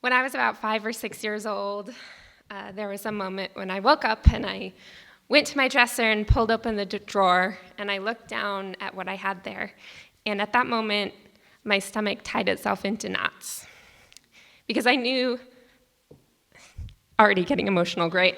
When I was about 5 or 6 years old, there was a moment when I woke up and I went to my dresser and pulled open the drawer, and I looked down at what I had there. And at that moment, my stomach tied itself into knots. Because I knew, already getting emotional, great.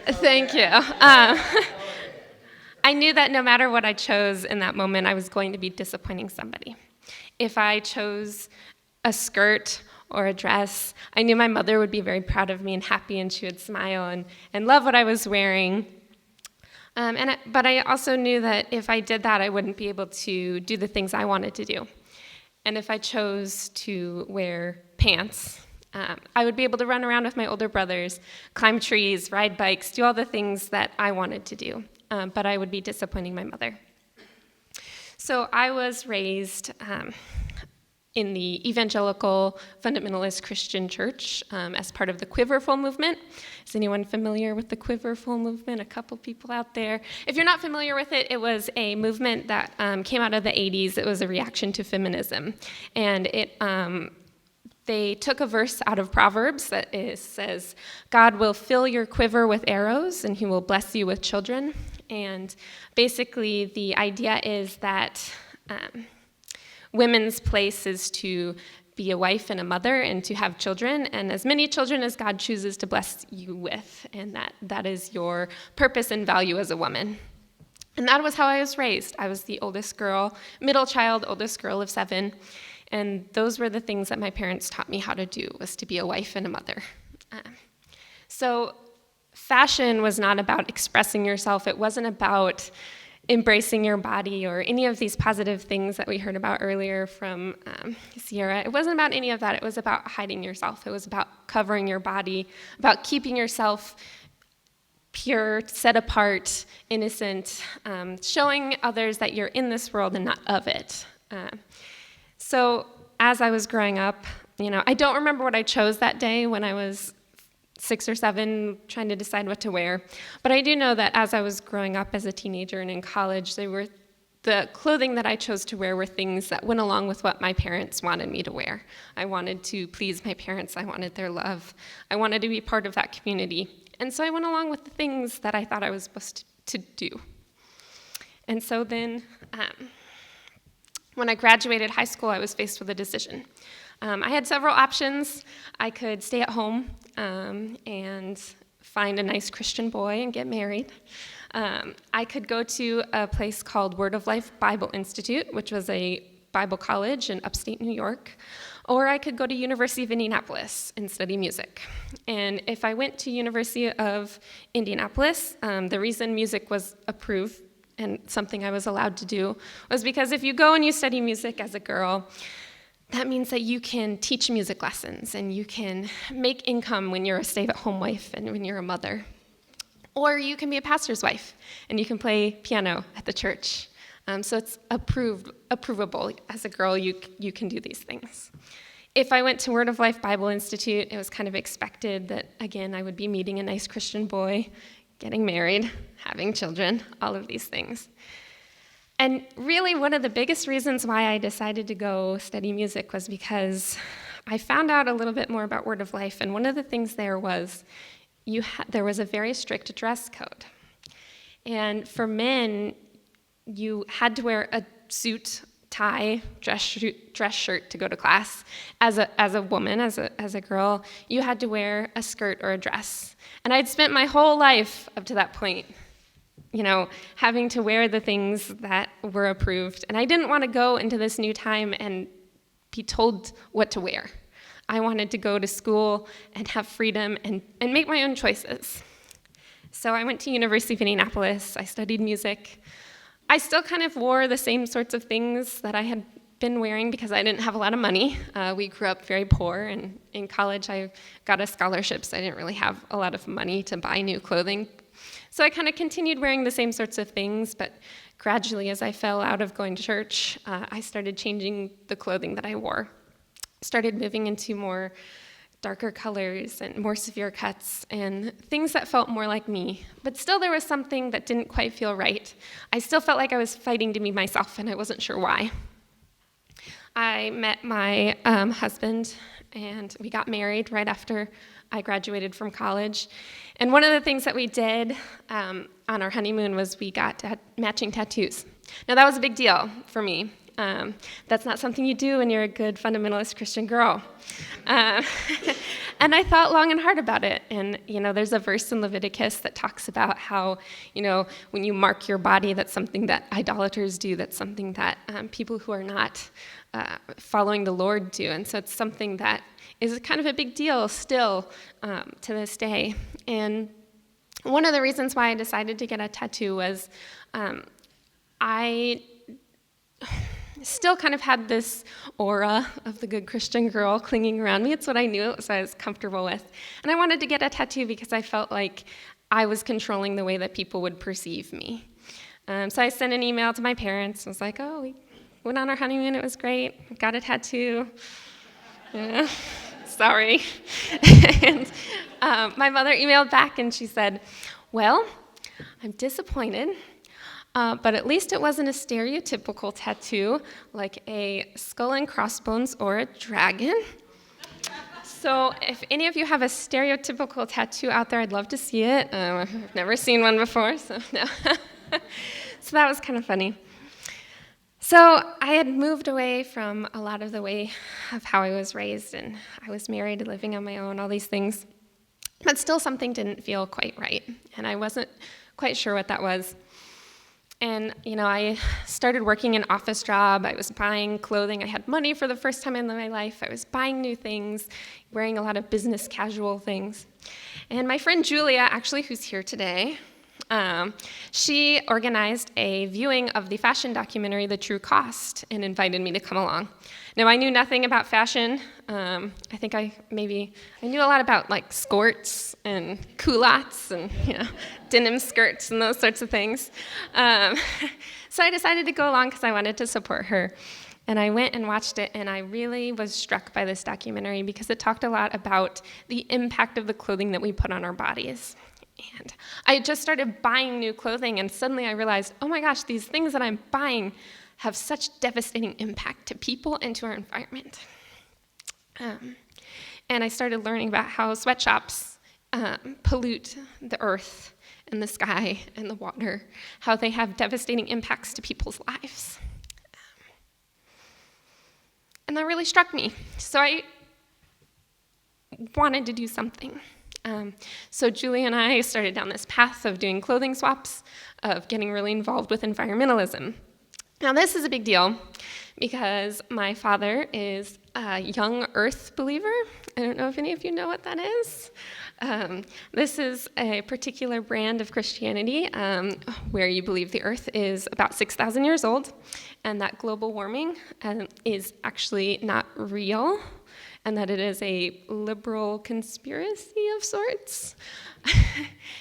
Thank you. I knew that no matter what I chose in that moment, I was going to be disappointing somebody. If I chose a skirt or a dress, I knew my mother would be very proud of me and happy, and she would smile and love what I was wearing. But I also knew that if I did that, I wouldn't be able to do the things I wanted to do. And if I chose to wear pants, I would be able to run around with my older brothers, climb trees, ride bikes, do all the things that I wanted to do. But I would be disappointing my mother. So I was raised in the evangelical fundamentalist Christian church as part of the Quiverful movement. Is anyone familiar with the Quiverful movement? A couple people out there. If you're not familiar with it, it was a movement that came out of the 80s. It was a reaction to feminism. And they took a verse out of Proverbs that says, God will fill your quiver with arrows and he will bless you with children. And basically the idea is that women's place is to be a wife and a mother and to have children, and as many children as God chooses to bless you with, and that is your purpose and value as a woman. And that was how I was raised. I was the oldest girl, middle child, oldest girl of 7, and those were the things that my parents taught me how to do, was to be a wife and a mother. So fashion was not about expressing yourself. It wasn't about embracing your body or any of these positive things that we heard about earlier from Sierra. It wasn't about any of that. It was about hiding yourself. It was about covering your body, about keeping yourself pure, set apart, innocent, showing others that you're in this world and not of it. So as I was growing up, I don't remember what I chose that day when I was 6 or 7, trying to decide what to wear. But I do know that as I was growing up as a teenager and in college, the clothing that I chose to wear were things that went along with what my parents wanted me to wear. I wanted to please my parents. I wanted their love. I wanted to be part of that community. And so I went along with the things that I thought I was supposed to do. And so then when I graduated high school, I was faced with a decision. I had several options. I could stay at home and find a nice Christian boy and get married. I could go to a place called Word of Life Bible Institute, which was a Bible college in upstate New York, or I could go to University of Indianapolis and study music. And if I went to University of Indianapolis, the reason music was approved and something I was allowed to do was because if you go and you study music as a girl, that means that you can teach music lessons and you can make income when you're a stay-at-home wife and when you're a mother. Or you can be a pastor's wife and you can play piano at the church. So it's approvable. As a girl, you can do these things. If I went to Word of Life Bible Institute, it was kind of expected that, again, I would be meeting a nice Christian boy, getting married, having children, all of these things. And really, one of the biggest reasons why I decided to go study music was because I found out a little bit more about Word of Life, and one of the things there was there was a very strict dress code. And for men, you had to wear a suit, tie, dress shirt to go to class. As a woman, as a girl, you had to wear a skirt or a dress. And I'd spent my whole life up to that point having to wear the things that were approved. And I didn't want to go into this new time and be told what to wear. I wanted to go to school and have freedom and make my own choices. So I went to University of Indianapolis. I studied music. I still kind of wore the same sorts of things that I had been wearing because I didn't have a lot of money. We grew up very poor, and in college I got a scholarship, so I didn't really have a lot of money to buy new clothing. So I kind of continued wearing the same sorts of things, but gradually as I fell out of going to church, I started changing the clothing that I wore. Started moving into more darker colors and more severe cuts and things that felt more like me. But still there was something that didn't quite feel right. I still felt like I was fighting to be myself, and I wasn't sure why. I met my husband, and we got married right after I graduated from college. And one of the things that we did on our honeymoon was we got matching tattoos. Now, that was a big deal for me. That's not something you do when you're a good fundamentalist Christian girl. And I thought long and hard about it. And, there's a verse in Leviticus that talks about how, when you mark your body, that's something that idolaters do. That's something that people who are not following the Lord do. And so it's something that is kind of a big deal still to this day. And one of the reasons why I decided to get a tattoo was I still kind of had this aura of the good Christian girl clinging around me. It's what I knew, it was what I was comfortable with. And I wanted to get a tattoo because I felt like I was controlling the way that people would perceive me. So I sent an email to my parents. I was like, we went on our honeymoon, it was great, got a tattoo. Sorry. And my mother emailed back and she said, well, I'm disappointed. But at least it wasn't a stereotypical tattoo, like a skull and crossbones or a dragon. So if any of you have a stereotypical tattoo out there, I'd love to see it. I've never seen one before, so no. So that was kind of funny. So I had moved away from a lot of the way of how I was raised, and I was married, living on my own, all these things. But still something didn't feel quite right, and I wasn't quite sure what that was. And, I started working an office job. I was buying clothing. I had money for the first time in my life. I was buying new things, wearing a lot of business casual things. And my friend Julia, actually, who's here today, she organized a viewing of the fashion documentary, The True Cost, and invited me to come along. Now, I knew nothing about fashion. I think I knew a lot about like skirts and culottes and denim skirts and those sorts of things. So I decided to go along because I wanted to support her. And I went and watched it, and I really was struck by this documentary because it talked a lot about the impact of the clothing that we put on our bodies. And I had just started buying new clothing, and suddenly I realized, oh my gosh, these things that I'm buying have such devastating impact to people and to our environment. And I started learning about how sweatshops pollute the earth and the sky and the water, how they have devastating impacts to people's lives. And that really struck me. So I wanted to do something. So Julie and I started down this path of doing clothing swaps, of getting really involved with environmentalism. Now, this is a big deal because my father is a young earth believer. I don't know if any of you know what that is. This is a particular brand of Christianity where you believe the earth is about 6,000 years old and that global warming is actually not real and that it is a liberal conspiracy of sorts.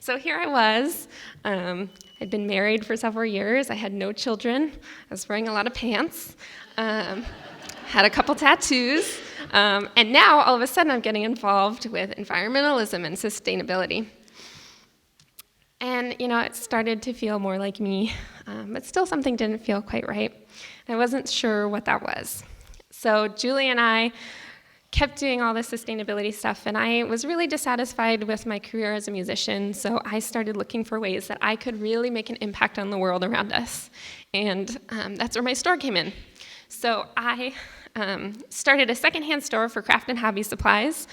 So here I was. I'd been married for several years. I had no children. I was wearing a lot of pants. Had a couple tattoos. And now, all of a sudden, I'm getting involved with environmentalism and sustainability. And, it started to feel more like me, but still something didn't feel quite right. I wasn't sure what that was. So Julie and I kept doing all this sustainability stuff, and I was really dissatisfied with my career as a musician, so I started looking for ways that I could really make an impact on the world around us. And that's where my store came in. So I started a secondhand store for craft and hobby supplies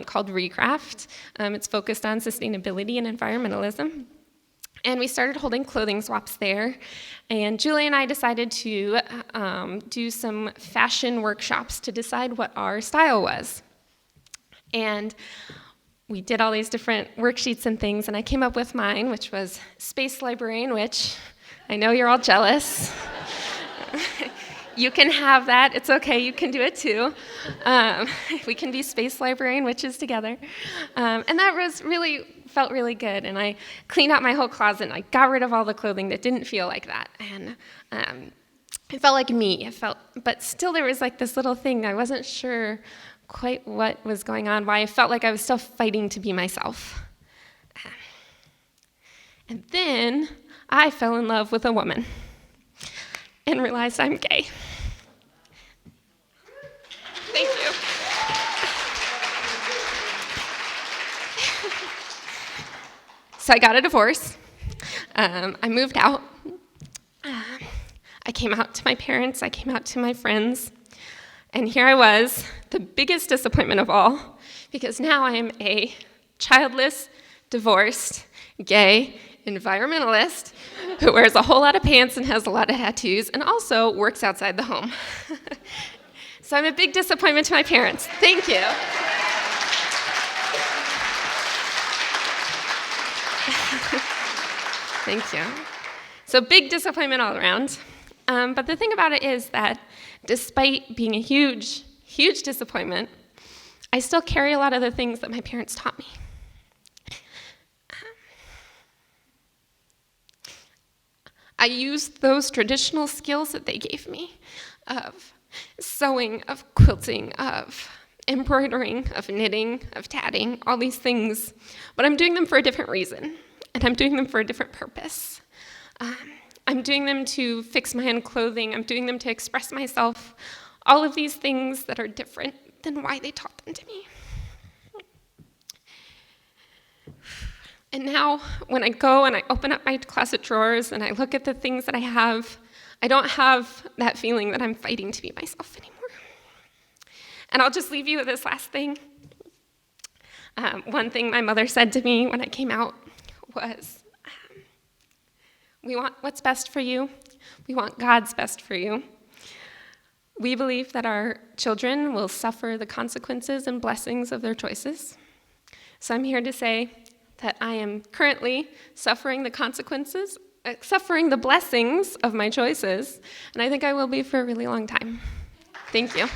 called ReCraft. It's focused on sustainability and environmentalism. And we started holding clothing swaps there. And Julie and I decided to do some fashion workshops to decide what our style was. And we did all these different worksheets and things, and I came up with mine, which was Space Librarian Witch. I know you're all jealous. You can have that. It's okay. You can do it too. We can be Space Librarian Witches together. And that felt really good. And I cleaned out my whole closet, and I got rid of all the clothing that didn't feel like that. And it felt like me. But still there was like this little thing. I wasn't sure quite what was going on, why I felt like I was still fighting to be myself. And then I fell in love with a woman and realized I'm gay. So I got a divorce. I moved out. I came out to my parents. I came out to my friends. And here I was, the biggest disappointment of all, because now I am a childless, divorced, gay environmentalist who wears a whole lot of pants and has a lot of tattoos and also works outside the home. So I'm a big disappointment to my parents. Thank you. Thank you. So big disappointment all around. But the thing about it is that despite being a huge, huge disappointment, I still carry a lot of the things that my parents taught me. I used those traditional skills that they gave me of sewing, of quilting, of embroidering, of knitting, of tatting, all these things. But I'm doing them for a different reason, and I'm doing them for a different purpose. I'm doing them to fix my own clothing. I'm doing them to express myself. All of these things that are different than why they taught them to me. And now, when I go and I open up my closet drawers and I look at the things that I don't have that feeling that I'm fighting to be myself anymore. And I'll just leave you with this last thing. One thing my mother said to me when I came out was, we want what's best for you. We want God's best for you. We believe that our children will suffer the consequences and blessings of their choices. So I'm here to say that I am currently suffering the consequences, suffering the blessings of my choices, and I think I will be for a really long time. Thank you.